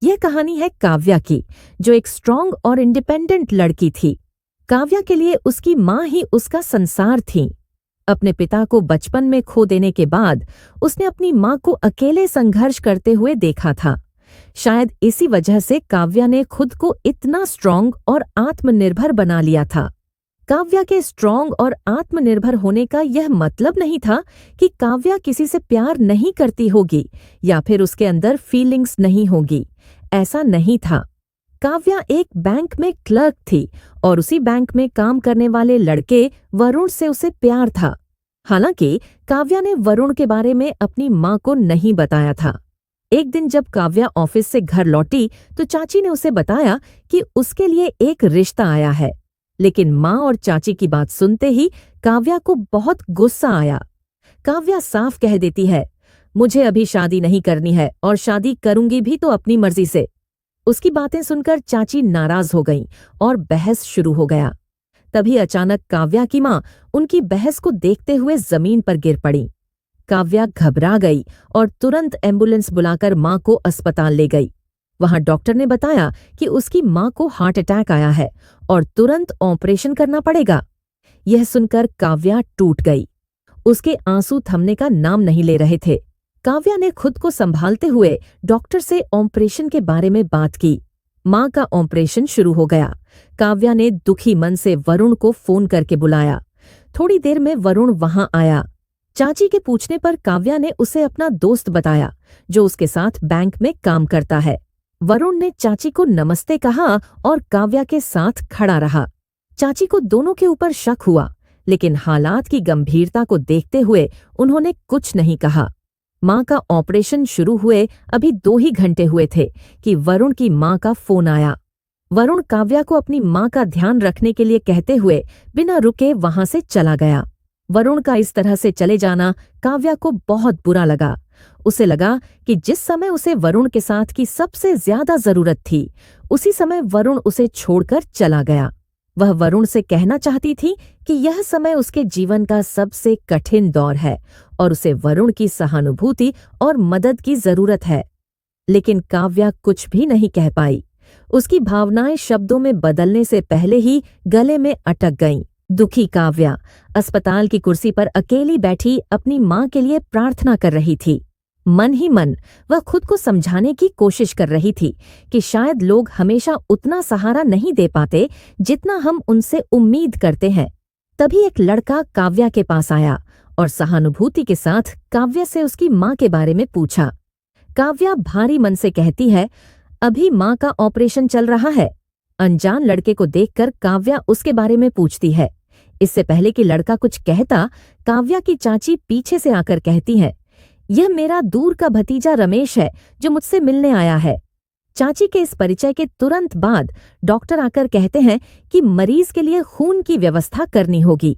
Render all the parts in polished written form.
यह कहानी है काव्या की, जो एक स्ट्रॉन्ग और इंडिपेंडेंट लड़की थी। काव्या के लिए उसकी माँ ही उसका संसार थी। अपने पिता को बचपन में खो देने के बाद उसने अपनी माँ को अकेले संघर्ष करते हुए देखा था। शायद इसी वजह से काव्या ने खुद को इतना स्ट्रॉन्ग और आत्मनिर्भर बना लिया था। काव्या के स्ट्रॉन्ग और आत्मनिर्भर होने का यह मतलब नहीं था कि काव्या किसी से प्यार नहीं करती होगी या फिर उसके अंदर फीलिंग्स नहीं होगी। ऐसा नहीं था। काव्या एक बैंक में क्लर्क थी और उसी बैंक में काम करने वाले लड़के वरुण से उसे प्यार था। हालांकि काव्या ने वरुण के बारे में अपनी माँ को नहीं बताया था। एक दिन जब काव्या ऑफिस से घर लौटी तो चाची ने उसे बताया कि उसके लिए एक रिश्ता आया है। लेकिन माँ और चाची की बात सुनते ही काव्या को बहुत गुस्सा आया। काव्या साफ कह देती है, मुझे अभी शादी नहीं करनी है और शादी करूंगी भी तो अपनी मर्जी से। उसकी बातें सुनकर चाची नाराज हो गईं और बहस शुरू हो गया। तभी अचानक काव्या की माँ उनकी बहस को देखते हुए जमीन पर गिर पड़ी। काव्या घबरा गई और तुरंत एम्बुलेंस बुलाकर माँ को अस्पताल ले गई। वहां डॉक्टर ने बताया कि उसकी माँ को हार्ट अटैक आया है और तुरंत ऑपरेशन करना पड़ेगा। यह सुनकर काव्या टूट गई। उसके आंसू थमने का नाम नहीं ले रहे थे। काव्या ने खुद को संभालते हुए डॉक्टर से ऑपरेशन के बारे में बात की। माँ का ऑपरेशन शुरू हो गया। काव्या ने दुखी मन से वरुण को फोन करके बुलाया। थोड़ी देर में वरुण वहां आया। चाची के पूछने पर काव्या ने उसे अपना दोस्त बताया, जो उसके साथ बैंक में काम करता है। वरुण ने चाची को नमस्ते कहा और काव्या के साथ खड़ा रहा। चाची को दोनों के ऊपर शक हुआ, लेकिन हालात की गंभीरता को देखते हुए उन्होंने कुछ नहीं कहा। माँ का ऑपरेशन शुरू हुए अभी 2 ही घंटे हुए थे कि वरुण की माँ का फोन आया। वरुण काव्या को अपनी माँ का ध्यान रखने के लिए कहते हुए बिना रुके वहां से चला गया। वरुण का इस तरह से चले जाना काव्या को बहुत बुरा लगा। उसे लगा कि जिस समय उसे वरुण के साथ की सबसे ज्यादा जरूरत थी, उसी समय वरुण उसे छोड़कर चला गया। वह वरुण से कहना चाहती थी कि यह समय उसके जीवन का सबसे कठिन दौर है और उसे वरुण की सहानुभूति और मदद की जरूरत है। लेकिन काव्या कुछ भी नहीं कह पाई। उसकी भावनाएं शब्दों में बदलने से पहले ही गले में अटक गईं। दुखी काव्या अस्पताल की कुर्सी पर अकेली बैठी अपनी माँ के लिए प्रार्थना कर रही थी। मन ही मन वह खुद को समझाने की कोशिश कर रही थी कि शायद लोग हमेशा उतना सहारा नहीं दे पाते जितना हम उनसे उम्मीद करते हैं। तभी एक लड़का काव्या के पास आया और सहानुभूति के साथ काव्या से उसकी माँ के बारे में पूछा। काव्या भारी मन से कहती है, अभी माँ का ऑपरेशन चल रहा है। अनजान लड़के को देखकर काव्या उसके बारे में पूछती है। इससे पहले कि लड़का कुछ कहता, काव्या की चाची पीछे से आकर कहती है, यह मेरा दूर का भतीजा रमेश है जो मुझसे मिलने आया है। चाची के इस परिचय के तुरंत बाद डॉक्टर आकर कहते हैं कि मरीज के लिए खून की व्यवस्था करनी होगी।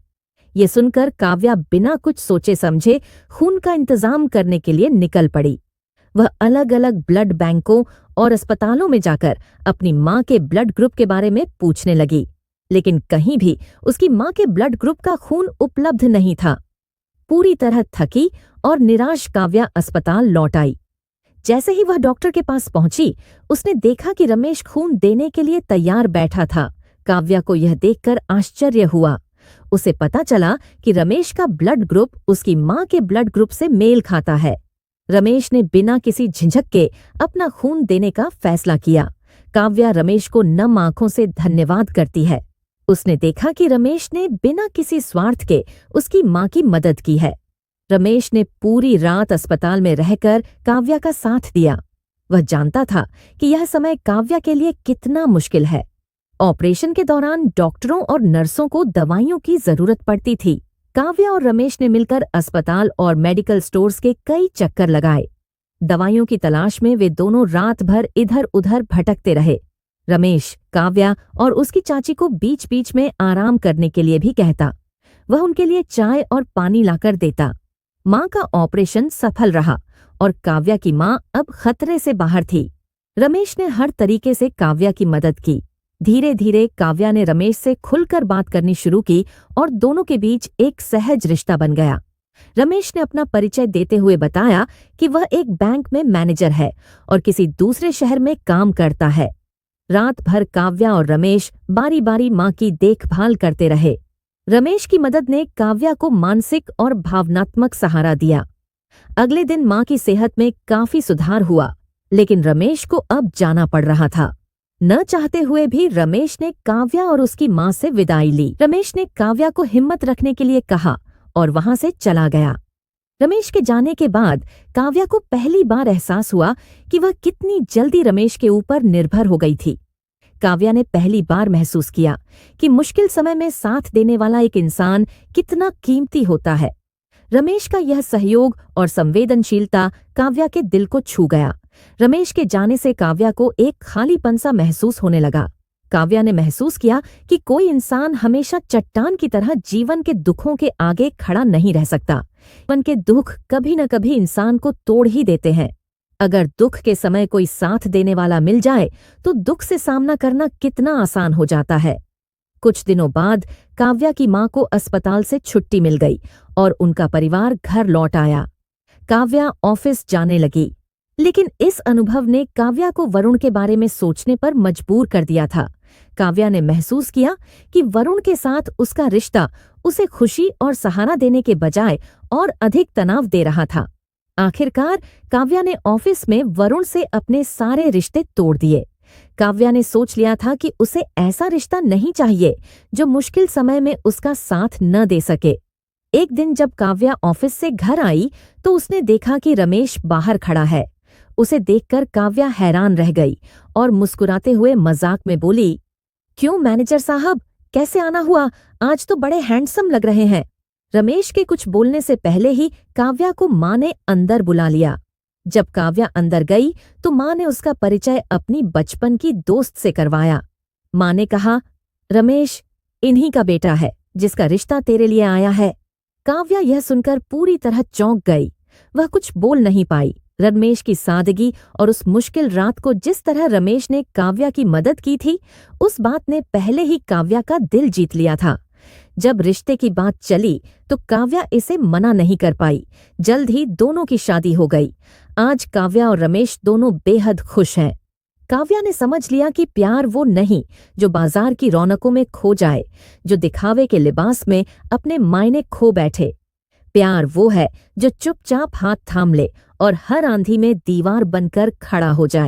ये सुनकर काव्या बिना कुछ सोचे समझे खून का इंतजाम करने के लिए निकल पड़ी। वह अलग अलग ब्लड बैंकों और अस्पतालों में जाकर अपनी माँ के ब्लड ग्रुप के बारे में पूछने लगी, लेकिन कहीं भी उसकी माँ के ब्लड ग्रुप का खून उपलब्ध नहीं था। पूरी तरह थकी और निराश काव्या अस्पताल लौट आई। जैसे ही वह डॉक्टर के पास पहुंची, उसने देखा कि रमेश खून देने के लिए तैयार बैठा था। काव्या को यह देखकर आश्चर्य हुआ। उसे पता चला कि रमेश का ब्लड ग्रुप उसकी माँ के ब्लड ग्रुप से मेल खाता है। रमेश ने बिना किसी झिझक के अपना खून देने का फैसला किया। काव्या रमेश को नम आंखों से धन्यवाद करती है। उसने देखा कि रमेश ने बिना किसी स्वार्थ के उसकी माँ की मदद की है। रमेश ने पूरी रात अस्पताल में रहकर काव्या का साथ दिया। वह जानता था कि यह समय काव्या के लिए कितना मुश्किल है। ऑपरेशन के दौरान डॉक्टरों और नर्सों को दवाइयों की जरूरत पड़ती थी। काव्या और रमेश ने मिलकर अस्पताल और मेडिकल स्टोर्स के कई चक्कर लगाए। दवाइयों की तलाश में वे दोनों रात भर इधर उधर भटकते रहे। रमेश काव्या और उसकी चाची को बीच बीच में आराम करने के लिए भी कहता। वह उनके लिए चाय और पानी लाकर देता। माँ का ऑपरेशन सफल रहा और काव्या की माँ अब खतरे से बाहर थी। रमेश ने हर तरीके से काव्या की मदद की। धीरे धीरे काव्या ने रमेश से खुलकर बात करनी शुरू की और दोनों के बीच एक सहज रिश्ता बन गया। रमेश ने अपना परिचय देते हुए बताया कि वह एक बैंक में मैनेजर है और किसी दूसरे शहर में काम करता है। रात भर काव्या और रमेश बारी बारी माँ की देखभाल करते रहे। रमेश की मदद ने काव्या को मानसिक और भावनात्मक सहारा दिया। अगले दिन माँ की सेहत में काफी सुधार हुआ, लेकिन रमेश को अब जाना पड़ रहा था। न चाहते हुए भी रमेश ने काव्या और उसकी माँ से विदाई ली। रमेश ने काव्या को हिम्मत रखने के लिए कहा और वहां से चला गया। रमेश के जाने के बाद काव्या को पहली बार एहसास हुआ कि वह कितनी जल्दी रमेश के ऊपर निर्भर हो गई थी। काव्या ने पहली बार महसूस किया कि मुश्किल समय में साथ देने वाला एक इंसान कितना कीमती होता है। रमेश का यह सहयोग और संवेदनशीलता काव्या के दिल को छू गया। रमेश के जाने से काव्या को एक खालीपन सा महसूस होने लगा। काव्या ने महसूस किया कि कोई इंसान हमेशा चट्टान की तरह जीवन के दुखों के आगे खड़ा नहीं रह सकता। जीवन के दुख कभी न कभी इंसान को तोड़ ही देते हैं। अगर दुख के समय कोई साथ देने वाला मिल जाए तो दुख से सामना करना कितना आसान हो जाता है। कुछ दिनों बाद काव्या की माँ को अस्पताल से छुट्टी मिल गई और उनका परिवार घर लौट आया। काव्या ऑफिस जाने लगी, लेकिन इस अनुभव ने काव्या को वरुण के बारे में सोचने पर मजबूर कर दिया था। काव्या ने महसूस किया कि वरुण के साथ उसका रिश्ता उसे खुशी और सहारा देने के बजाय और अधिक तनाव दे रहा था। आखिरकार काव्या ने ऑफिस में वरुण से अपने सारे रिश्ते तोड़ दिए। काव्या ने सोच लिया था कि उसे ऐसा रिश्ता नहीं चाहिए जो मुश्किल समय में उसका साथ न दे सके। एक दिन जब काव्या ऑफिस से घर आई तो उसने देखा कि रमेश बाहर खड़ा है। उसे देखकर काव्या हैरान रह गई और मुस्कुराते हुए मजाक में बोली, "क्यों मैनेजर साहब, कैसे आना हुआ? आज तो बड़े हैंडसम लग रहे हैं।" रमेश के कुछ बोलने से पहले ही काव्या को माँ ने अंदर बुला लिया। जब काव्या अंदर गई तो माँ ने उसका परिचय अपनी बचपन की दोस्त से करवाया। माँ ने कहा, "रमेश इन्हीं का बेटा है जिसका रिश्ता तेरे लिए आया है।" काव्या यह सुनकर पूरी तरह चौंक गई। वह कुछ बोल नहीं पाई। रमेश की सादगी और उस मुश्किल रात को जिस तरह रमेश ने काव्या की मदद की थी, उस बात ने पहले ही काव्या का दिल जीत लिया था। जब रिश्ते की बात चली तो काव्या इसे मना नहीं कर पाई। जल्द ही दोनों की शादी हो गई। आज काव्या और रमेश दोनों बेहद खुश हैं। काव्या ने समझ लिया कि प्यार वो नहीं जो बाजार की रौनकों में खो जाए, जो दिखावे के लिबास में अपने मायने खो बैठे। प्यार वो है जो चुपचाप हाथ थाम ले और हर आंधी में दीवार बनकर खड़ा हो जाए।